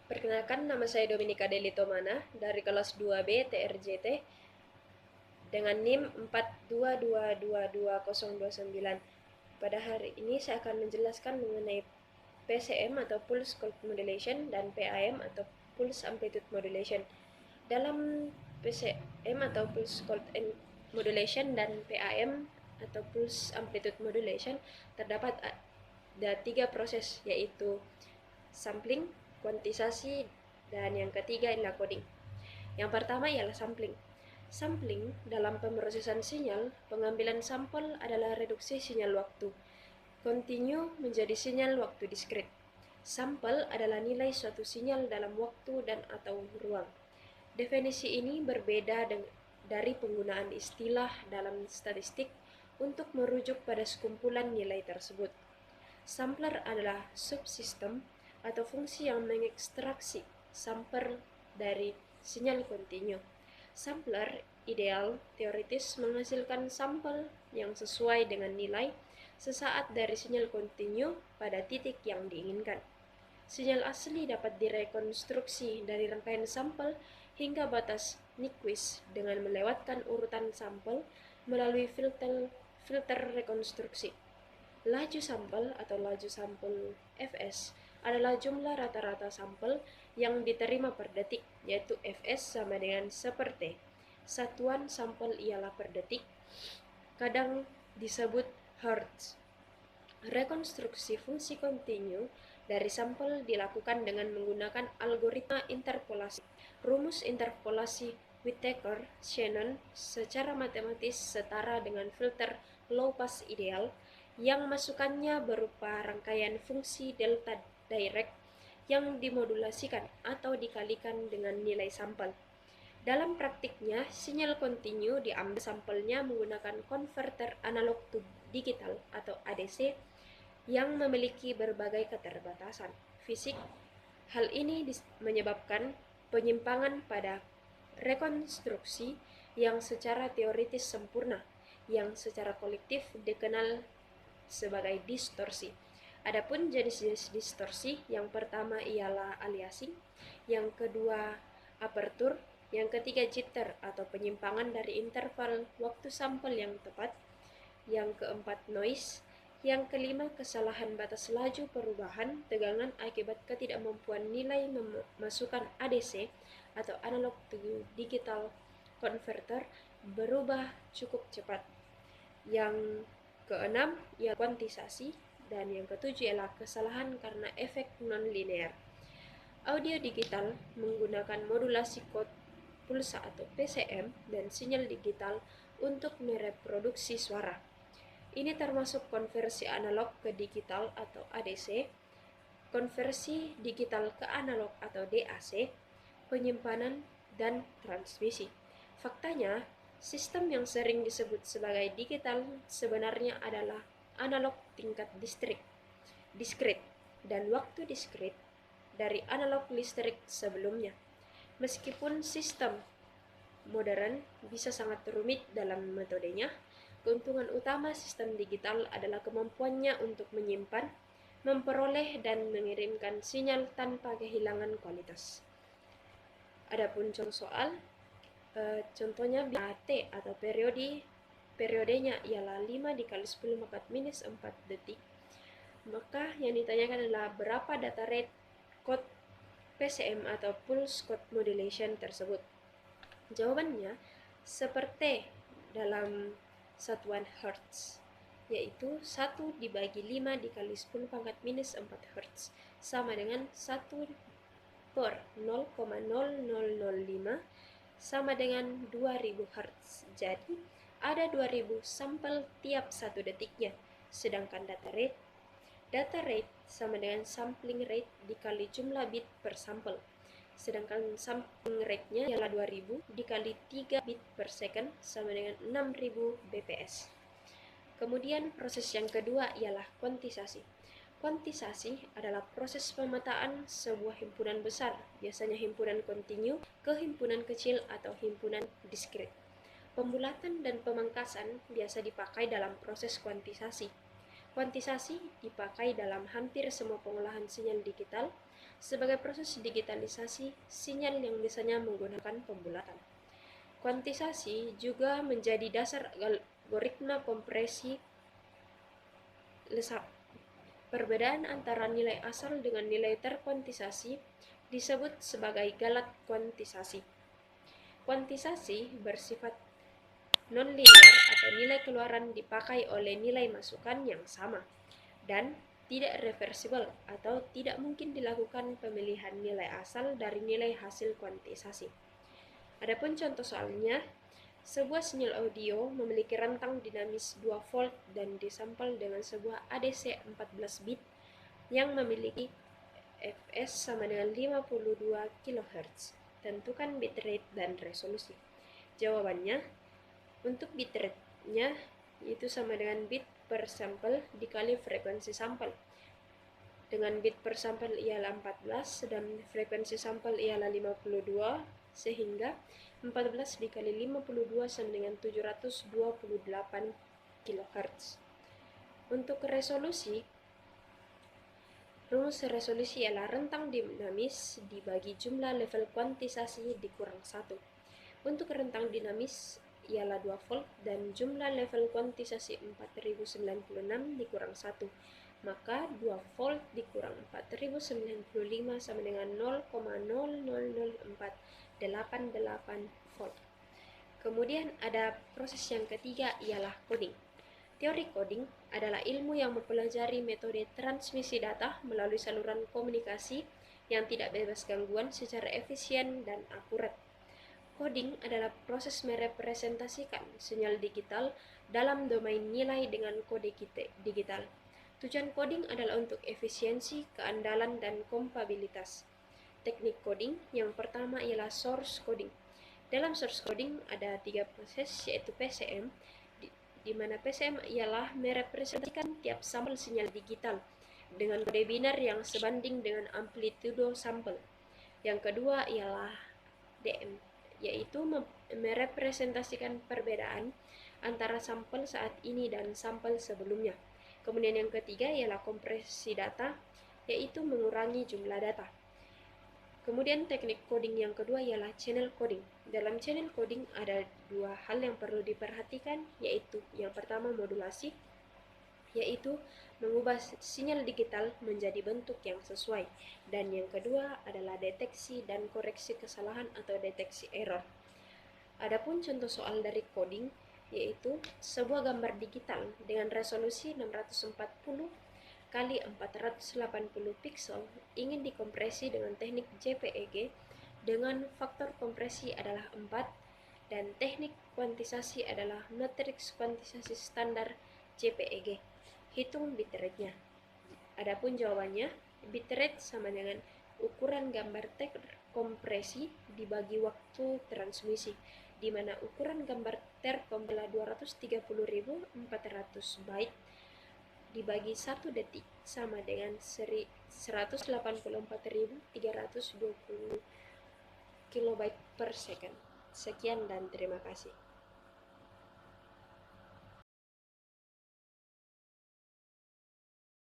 Perkenalkan, nama saya Dominika Delitomana dari kelas 2B TRJT dengan NIM 4222229. Pada hari ini saya akan menjelaskan mengenai PCM atau Pulse Cold Modulation dan PAM atau Pulse Amplitude Modulation. Dalam PCM atau Pulse Cold Modulation dan PAM atau Pulse Amplitude Modulation terdapat ada 3 proses, yaitu sampling, kuantisasi, dan yang ketiga adalah coding. Yang pertama ialah sampling. Sampling dalam pemrosesan sinyal, pengambilan sampel adalah reduksi sinyal waktu kontinu menjadi sinyal waktu diskrit. Sampel adalah nilai suatu sinyal dalam waktu dan atau ruang. Definisi ini berbeda dari penggunaan istilah dalam statistik untuk merujuk pada sekumpulan nilai tersebut. Sampler adalah subsistem atau fungsi yang mengekstraksi sampel dari sinyal kontinu. Sampler ideal teoritis menghasilkan sampel yang sesuai dengan nilai sesaat dari sinyal kontinu pada titik yang diinginkan. Sinyal asli dapat direkonstruksi dari rangkaian sampel hingga batas Nyquist dengan melewatkan urutan sampel melalui filter rekonstruksi. Laju sampel atau laju sampel Fs adalah jumlah rata-rata sampel yang diterima per detik, yaitu Fs sama dengan seperti satuan sampel ialah per detik, kadang disebut hertz. Rekonstruksi fungsi kontinu dari sampel dilakukan dengan menggunakan algoritma interpolasi. Rumus interpolasi Whittaker-Shannon secara matematis setara dengan filter low pass ideal yang masukannya berupa rangkaian fungsi delta Dirac yang dimodulasikan atau dikalikan dengan nilai sampel. Dalam praktiknya, sinyal kontinu diambil sampelnya menggunakan konverter analog to digital atau ADC yang memiliki berbagai keterbatasan fisik. Hal ini menyebabkan penyimpangan pada rekonstruksi yang secara teoritis sempurna, yang secara kolektif dikenal sebagai distorsi. Adapun jenis-jenis distorsi, yang pertama ialah aliasing, yang kedua apertur, yang ketiga jitter atau penyimpangan dari interval waktu sampel yang tepat, yang keempat noise, yang kelima kesalahan batas laju perubahan tegangan akibat ketidakmampuan nilai memasukkan ADC atau analog to digital converter berubah cukup cepat. Yang keenam ialah kuantisasi, dan yang ketujuh ialah kesalahan karena efek non-linear. Audio digital menggunakan modulasi kode pulsa atau PCM dan sinyal digital untuk mereproduksi suara. Ini termasuk konversi analog ke digital atau ADC, konversi digital ke analog atau DAC, penyimpanan, dan transmisi. Faktanya, sistem yang sering disebut sebagai digital sebenarnya adalah analog tingkat diskrit dan waktu diskrit dari analog listrik sebelumnya. Meskipun sistem modern bisa sangat rumit dalam metodenya, keuntungan utama sistem digital adalah kemampuannya untuk menyimpan, memperoleh, dan mengirimkan sinyal tanpa kehilangan kualitas. Adapun contoh soal, contohnya AT atau periodenya ialah 5 dikali 10 pangkat minus 4 detik. Maka yang ditanyakan adalah berapa data rate code PCM atau Pulse Code Modulation tersebut. Jawabannya seperti dalam satuan hertz, yaitu 1 dibagi 5 dikali 10 pangkat minus 4 hertz sama dengan 1 per 0,0005 sama dengan 2000 hertz. Jadi ada 2000 sampel tiap 1 detiknya. Sedangkan data rate sama dengan sampling rate dikali jumlah bit per sampel. Sedangkan sampling rate-nya ialah 2000 dikali 3 bit per second sama dengan 6000 bps. Kemudian proses yang kedua ialah kuantisasi. Kuantisasi adalah proses pemetaan sebuah himpunan besar, biasanya himpunan kontinu, ke himpunan kecil atau himpunan diskrit. Pembulatan dan pemangkasan biasa dipakai dalam proses kuantisasi. Kuantisasi dipakai dalam hampir semua pengolahan sinyal digital, sebagai proses digitalisasi sinyal yang biasanya menggunakan pembulatan. Kuantisasi juga menjadi dasar algoritma kompresi lesap. Perbedaan antara nilai asal dengan nilai terkuantisasi disebut sebagai galat kuantisasi. Kuantisasi bersifat non-linear atau nilai keluaran dipakai oleh nilai masukan yang sama dan tidak reversible atau tidak mungkin dilakukan pemilihan nilai asal dari nilai hasil kuantisasi. Adapun contoh soalnya, sebuah sinyal audio memiliki rentang dinamis 2 volt dan disampel dengan sebuah ADC 14 bit yang memiliki fs sama dengan 52 kHz. Tentukan bitrate dan resolusi. Jawabannya, untuk bitrate-nya itu sama dengan bit per sampel dikali frekuensi sampel. Dengan bit per sampel ialah 14 dan frekuensi sampel ialah 52, sehingga 14 dikali 52 sama dengan 728 kHz. Untuk resolusi, rumus resolusi ialah rentang dinamis dibagi jumlah level kuantisasi dikurang 1. Untuk rentang dinamis ialah 2 volt dan jumlah level kuantisasi 4096 dikurang 1. Maka 2 volt dikurang 4095 sama dengan 0,0004888 volt. Kemudian ada proses yang ketiga ialah coding. Teori coding adalah ilmu yang mempelajari metode transmisi data melalui saluran komunikasi yang tidak bebas gangguan secara efisien dan akurat. Coding adalah proses merepresentasikan sinyal digital dalam domain nilai dengan kode digital. Tujuan coding adalah untuk efisiensi, keandalan, dan kompatibilitas. Teknik coding yang pertama ialah source coding. Dalam source coding ada 3 proses, yaitu PCM, di mana PCM ialah merepresentasikan tiap sampel sinyal digital dengan kode binar yang sebanding dengan amplitudo sampel. Yang kedua ialah DM, yaitu merepresentasikan perbedaan antara sampel saat ini dan sampel sebelumnya. Kemudian yang ketiga ialah kompresi data, yaitu mengurangi jumlah data. Kemudian teknik coding yang kedua ialah channel coding. Dalam channel coding ada 2 hal yang perlu diperhatikan, yaitu yang pertama modulasi, yaitu mengubah sinyal digital menjadi bentuk yang sesuai, dan yang kedua adalah deteksi dan koreksi kesalahan atau deteksi error. Adapun contoh soal dari coding yaitu sebuah gambar digital dengan resolusi 640 kali 480 pixel ingin dikompresi dengan teknik JPEG dengan faktor kompresi adalah 4 dan teknik kuantisasi adalah matriks kuantisasi standar JPEG. Hitung bitrate-nya. Adapun jawabannya, bitrate sama dengan ukuran gambar terkompresi dibagi waktu transmisi, di mana ukuran gambar terkom adalah 230.400 byte dibagi 1 detik sama dengan 184.320 kilobyte per second. Sekian dan terima kasih.